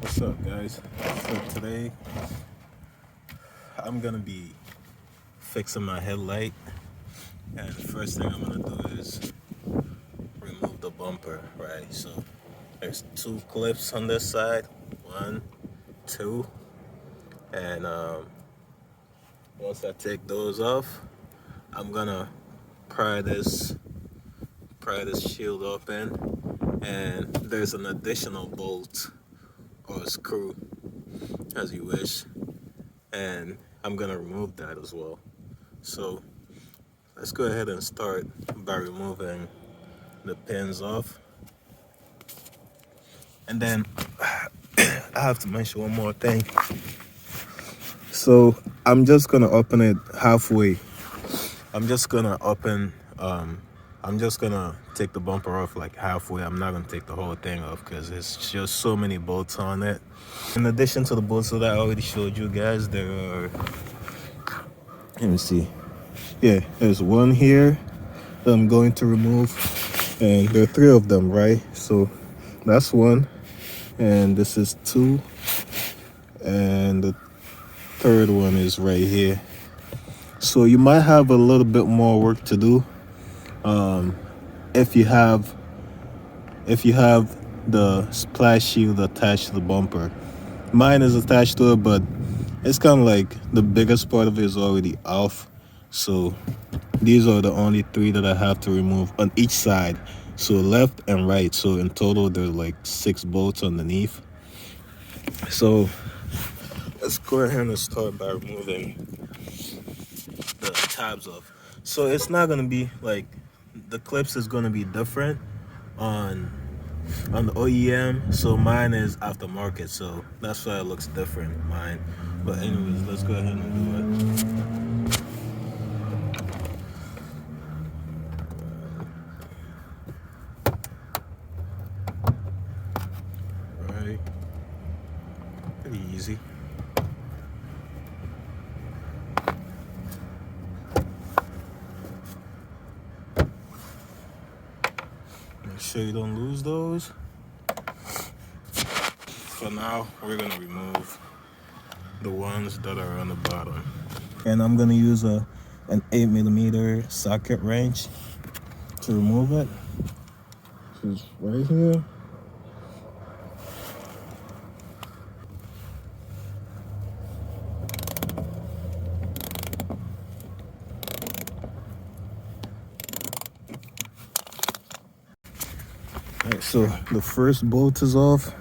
What's up, guys? So today I'm gonna be fixing my headlight, and the first thing I'm gonna do is remove the bumper, right? So there's two clips on this side, one, two, and once I take those off, I'm gonna pry this shield open, and there's an additional bolt or screw, as you wish, and I'm gonna remove that as well. So let's go ahead and start by removing the pins off. And then I have to mention one more thing. So I'm just gonna open it halfway. I'm just gonna open I'm just gonna take the bumper off like halfway. I'm not gonna take the whole thing off because there's just so many bolts on it. In addition to the bolts that I already showed you guys, there are, let me see. Yeah, there's one here that I'm going to remove, and there are three of them, right? So that's one, and this is two, and the third one is right here. So you might have a little bit more work to do if you have the splash shield attached to the bumper. Mine is attached to it, but it's kind of like the biggest part of it is already off. So these are the only three that I have to remove on each side, so left and right. So in total there's like 6 bolts underneath. So let's go ahead and start by removing the tabs off. So it's not gonna be like, the clips is gonna be different on the OEM. So mine is aftermarket, so that's why it looks different, mine. But anyways, let's go ahead and do it. All right, pretty easy. Make sure you don't lose those. For now, we're gonna remove the ones that are on the bottom, and I'm gonna use an 8mm socket wrench to remove it. This is right here. Alright, so the first bolt is off,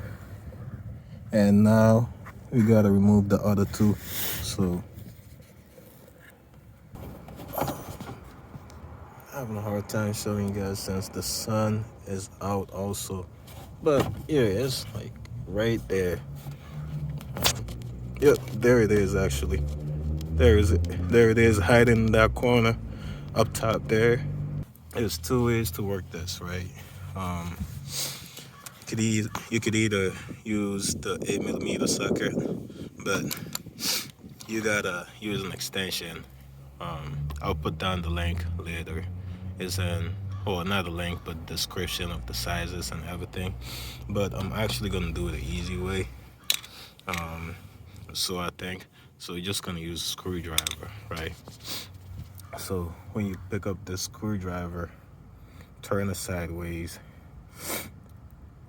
and now we gotta remove the other two. So I'm having a hard time showing you guys since the sun is out also, but yeah, it's like right there. Yep, there it is. Actually, there it is, hiding in that corner up top there. There's two ways to work this, right? You could either use the 8mm socket, but you gotta use an extension. I'll put down the link later. It's in, well, not a link, but description of the sizes and everything. But I'm actually gonna do it the easy way. So I think, so you're just gonna use a screwdriver, right? So when you pick up this screwdriver, turn it sideways,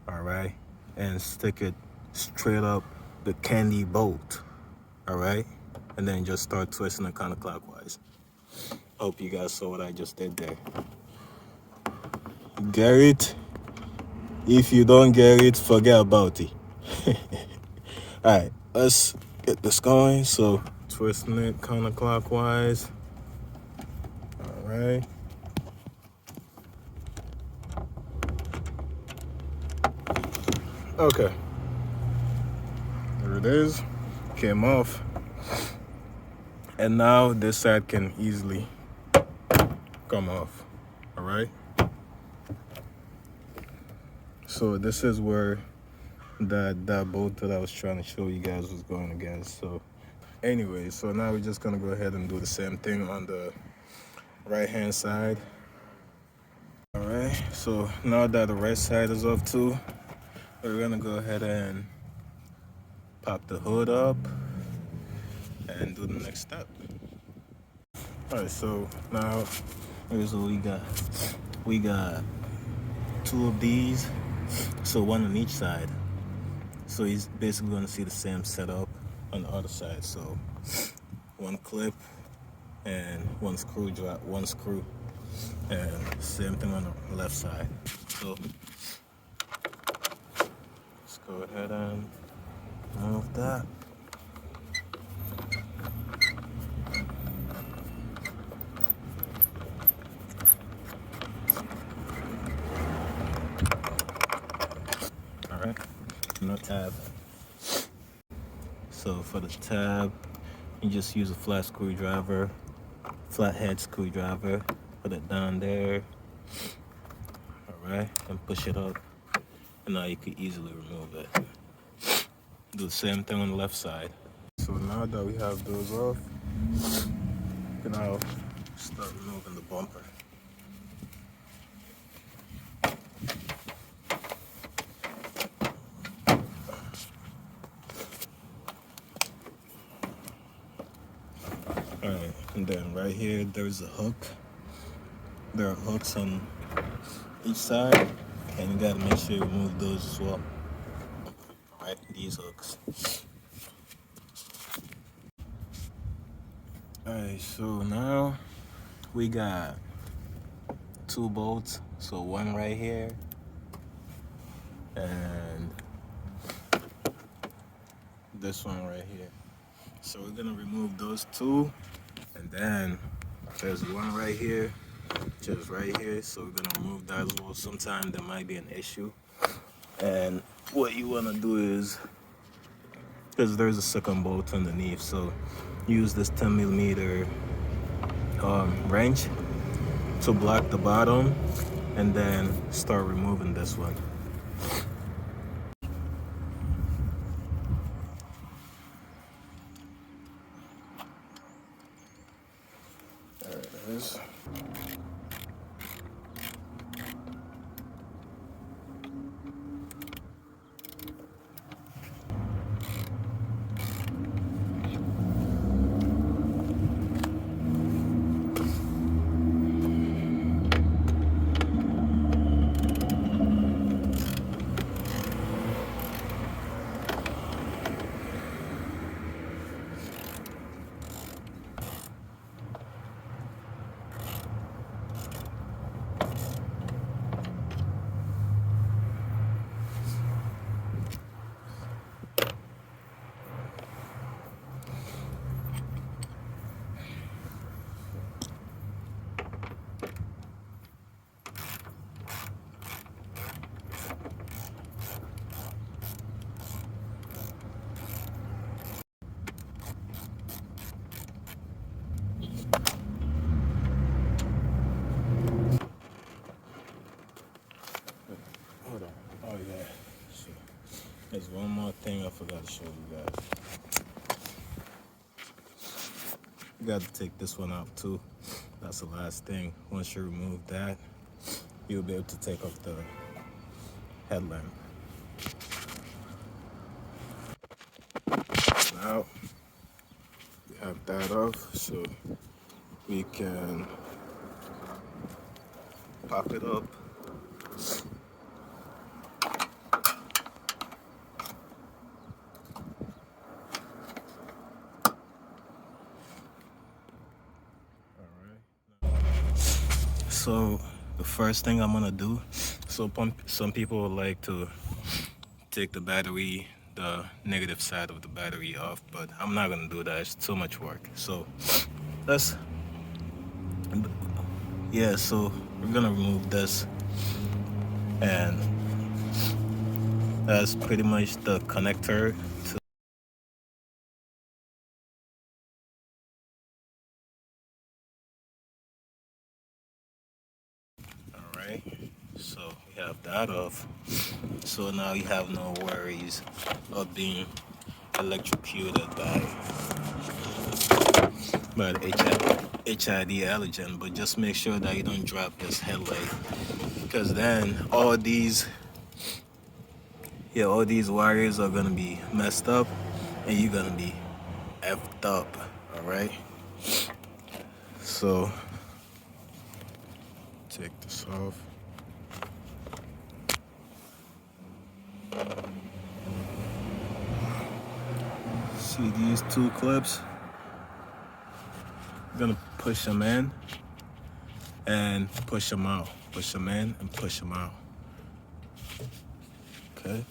all right, and stick it straight up the candy bolt, all right, and then just start twisting it counterclockwise. Hope you guys saw what I just did there. Get it? If you don't get it, forget about it. All right, let's get this going. So twisting it counterclockwise, all right. Okay, there it is, came off, and now this side can easily come off, all right. So this is where that bolt that I was trying to show you guys was going against. So anyway, so now we're just gonna go ahead and do the same thing on the right hand side. All right, so now that the right side is off too, we're gonna go ahead and pop the hood up and do the next step. Alright, so now here's what we got. We got two of these, so one on each side. So he's basically gonna see the same setup on the other side. So one clip and one screw, and same thing on the left side. So let's go ahead and move that. All right, no tab. So for the tab, you just use a flathead screwdriver, put it down there. All right, and push it up, and now you can easily remove it. Do the same thing on the left side. So now that we have those off, we can now start removing the bumper. Alright, and then right here there's a hook. There are hooks on each side, and you gotta make sure you remove those as well. Alright, these hooks. Alright, so now we got two bolts. So one right here and this one right here. So we're gonna remove those two, and then there's one right here, just right here. So we're gonna remove that as well. Sometimes there might be an issue, and what you wanna do is, because there's a second bolt underneath, so use this 10mm wrench to block the bottom, and then start removing this one. There it is. Hold on. Oh yeah. So, there's one more thing I forgot to show you guys. You got to take this one out too. That's the last thing. Once you remove that, you'll be able to take off the headlamp. Now we have that off, so we can pop it up. So the first thing I'm gonna do, so some people would like to take the battery, the negative side of the battery off, but I'm not gonna do that. It's too much work. So so we're gonna remove this, and that's pretty much the connector to Alright, so we have that off. So now you have no worries of being electrocuted by the HID allergen, but just make sure that you don't drop this headlight, because then all these wires are gonna be messed up, and you're gonna be effed up. All right. So take this off. See these two clips? I'm gonna push them in and push them out. Push them in and push them out. Okay.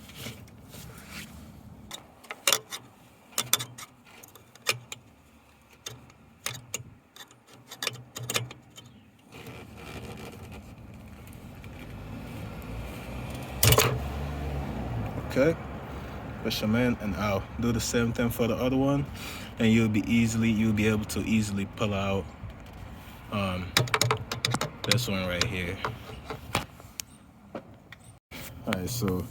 Okay. Push them in and out. Do the same thing for the other one, and you'll be able to easily pull out this one right here. Alright, so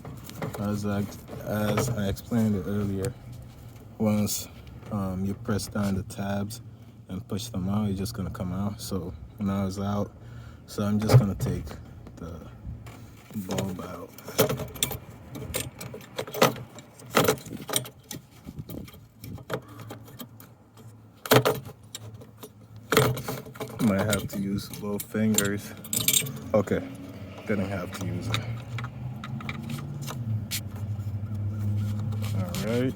as I explained it earlier, once you press down the tabs and push them out, you're just gonna come out. So now it's out. So I'm just gonna take the bulb out. Might have to use both fingers. Okay, didn't have to use it. All right,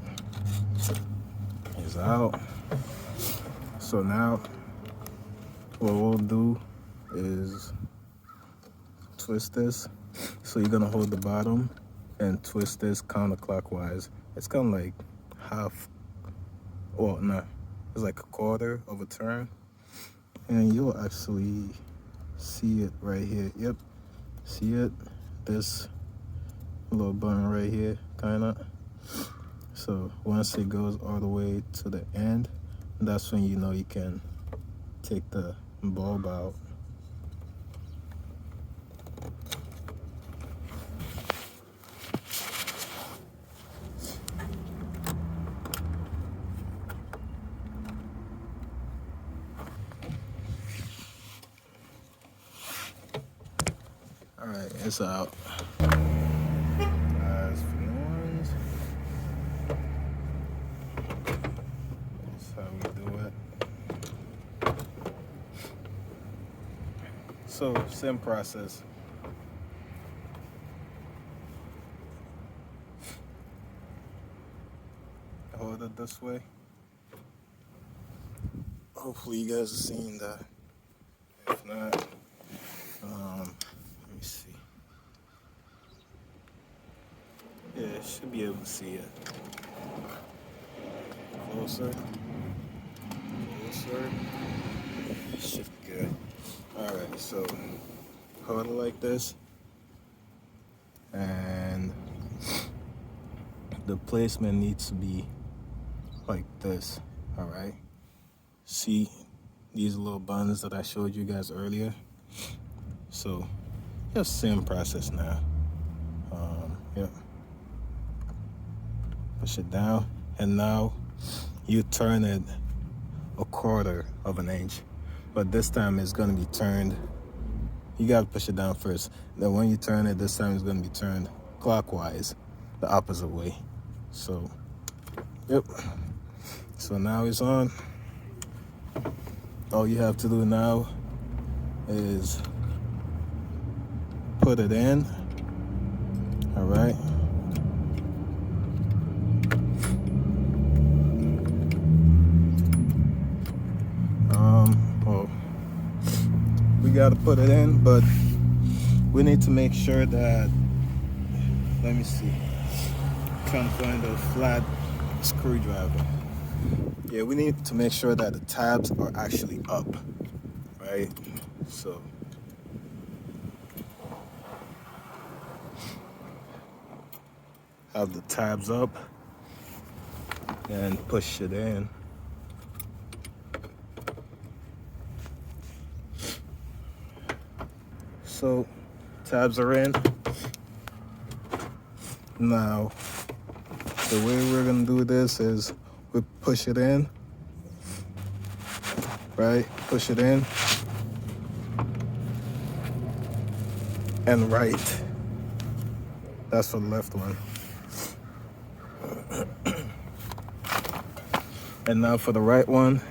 it's out. So now what we'll do is twist this. So you're gonna hold the bottom and twist this counterclockwise. It's kind of like half, well, no, it's like a quarter of a turn. And you'll actually see it right here. Yep, see it? This little button right here, kinda. So once it goes all the way to the end, that's when you know you can take the bulb out. All right, it's out. As for the ones, that's how we do it. So, same process. Hold it this way. Hopefully you guys are seeing that. If not, let me see. Yeah, should be able to see it. Closer. Closer. Should be good. Alright, so hold it like this. And the placement needs to be like this. Alright. See these little buttons that I showed you guys earlier? So just same process now. Yep. Push it down, and now you turn it a quarter of an inch, but this time it's going to be turned. You got to push it down first. Then when you turn it, this time it's going to be turned clockwise, the opposite way. So, yep. So now it's on. All you have to do now is put it in. All right. Well, we got to put it in, but we need to make sure that, let me see, I'm trying to find a flat screwdriver. Yeah, we need to make sure that the tabs are actually up, right? So have the tabs up and push it in. So tabs are in. Now the way we're gonna do this is we push it in, right? Push it in and right. That's for the left one. And now for the right one.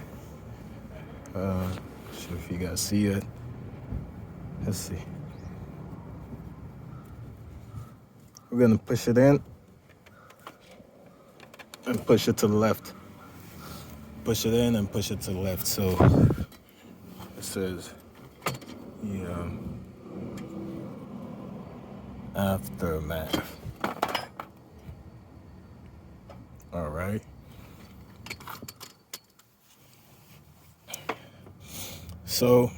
Sure if you guys see it. Let's see. We're gonna push it in and push it to the left. Push it in and push it to the left. So it says aftermath. All right. So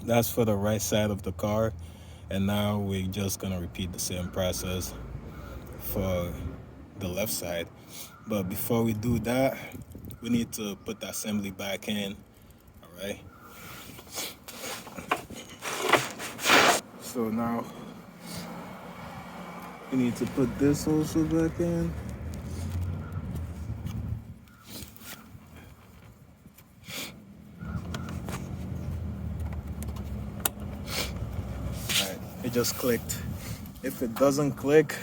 that's for the right side of the car. And now we're just gonna repeat the same process for the left side. But before we do that, we need to put the assembly back in. All right. So now we need to put this also back in. Alright, it just clicked. If it doesn't click,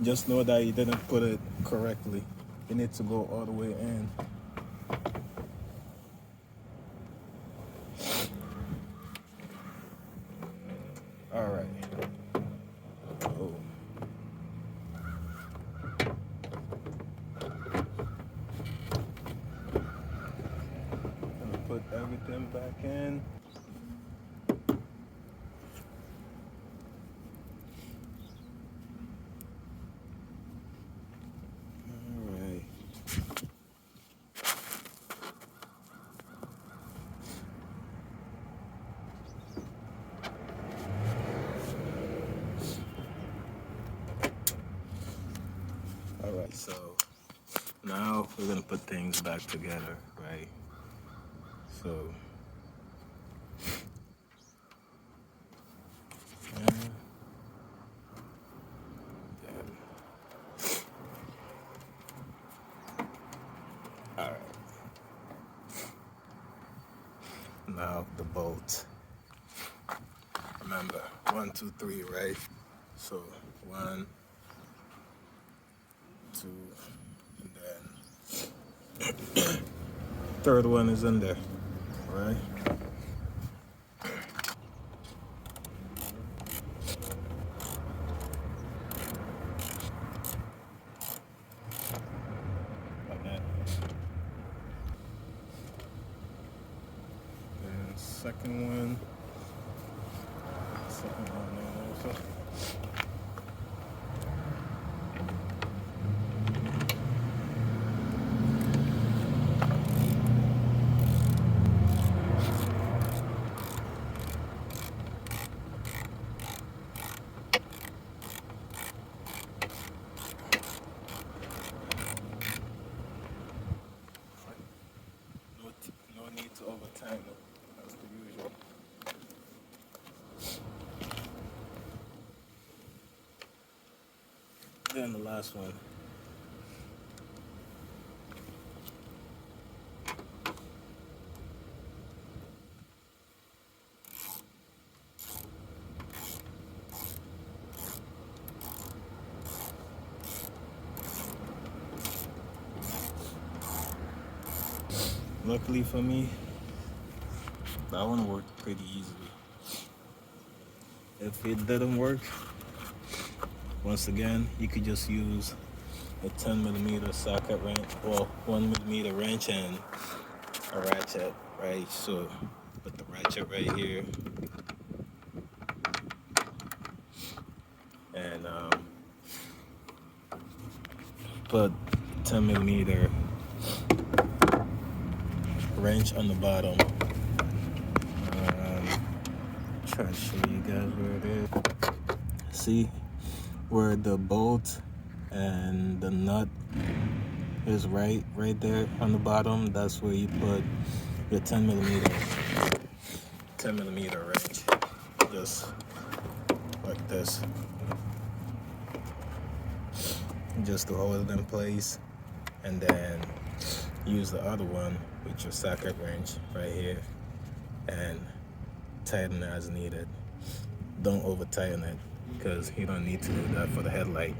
just know that you didn't put it correctly. You need to go all the way in. Alright. Oh. Put everything back in. Alright. Alright, so now we're gonna put things back together, right? So all right. Now the bolt. Remember, 1, 2, 3, right? So 1, 2, and then third one is in there, right? Like that. And second one also. No need to overtime it. That's the usual. Then the last one. Luckily for me, that one worked pretty easily. If it didn't work, once again, you could just use a 10mm socket wrench, well, 1mm wrench and a ratchet, right? So put the ratchet right here, and put 10mm wrench on the bottom. Try to show you guys where it is. See where the bolt and the nut is right there on the bottom. That's where you put your 10mm wrench, just like this, just to hold it in place, and then use the other one with your socket wrench right here and tighten it as needed. Don't over tighten it, because you don't need to do that for the headlight.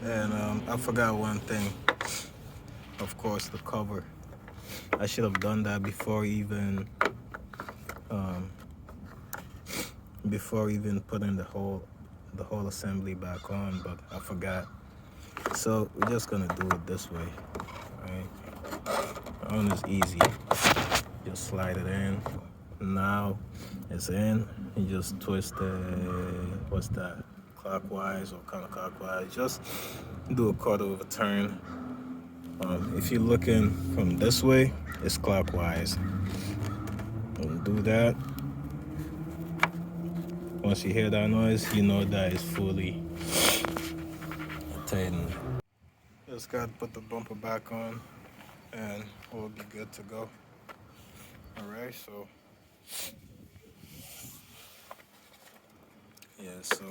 And I forgot one thing. Of course, the cover. I should have done that um, before even putting the whole assembly back on, but I forgot. So we're just gonna do it this way, right? That one is easy. Just slide it in. Now it's in. You just twist what's that? Clockwise or counterclockwise. Just do a quarter of a turn. If you're looking from this way, it's clockwise. And do that. Once you hear that noise, you know that it's fully tightened. Just gotta put the bumper back on and we'll be good to go. Alright, so yeah, so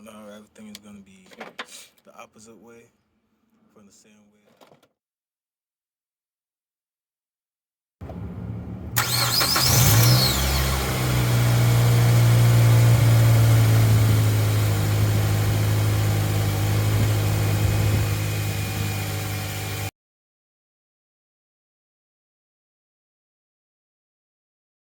now everything is gonna be the opposite way from the same way.